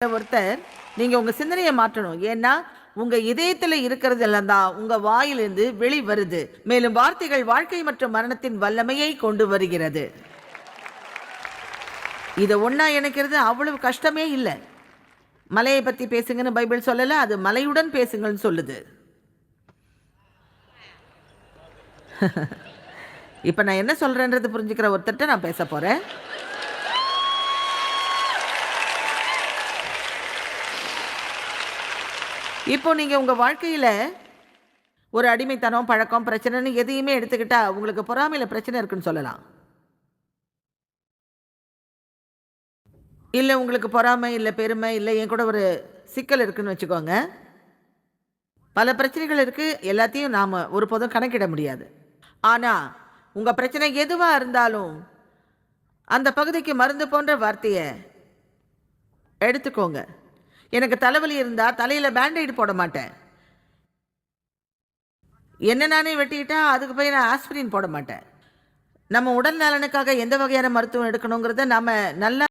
ஒருத்தர் நீங்க உங்க சிந்தனையை மாற்றணும். ஏன்னா உங்க இதயத்துல இருக்கிறது எல்லாம் தான் உங்க வாயிலிருந்து வெளி வருது. மேலும் வார்த்தைகள் வாழ்க்கை மற்றும் மரணத்தின் வல்லமையை கொண்டு வருகிறது. இதை ஒண்ணா இணைக்கிறது அவ்வளவு கஷ்டமே இல்லை. மலையை பத்தி பேசுங்கன்னு பைபிள் சொல்லல, அது மலையுடன் பேசுங்கன்னு சொல்லுது. இப்ப நான் என்ன சொல்றேன்றது புரிஞ்சுக்கிற ஒருத்தர்ட்ட நான் பேச போறேன். இப்போ நீங்க உங்க வாழ்க்கையில ஒரு அடிமைத்தனம், பழக்கம், பிரச்சனைன்னு எதையுமே எடுத்துக்கிட்டா உங்களுக்கு பொறாமையில பிரச்சனை இருக்குன்னு சொல்லலாம். இல்ல உங்களுக்கு பொறாமை, இல்ல பெருமை, இல்ல என் கூட ஒரு சிக்கல் இருக்குன்னு வச்சுக்கோங்க. பல பிரச்சனைகள் இருக்கு. எல்லாத்தையும் நாம ஒருபோதும் கணக்கிட முடியாது. ஆனா உங்க பிரச்சனை எதுவா இருந்தாலும் அந்த பகுதிக்கு மருந்து போன்ற வார்த்தைய எடுத்துக்கோங்க. எனக்கு தலைவலி இருந்தா தலையில பேண்டேட் போட மாட்டேன். என்ன நானே வெட்டிக்கிட்டா அதுக்கு போய் நான் ஆஸ்பிரின் போட மாட்டேன். நம்ம உடல் நலனுக்காக எந்த வகையான மருத்துவம் எடுக்கணுங்கிறத நம்ம நல்லா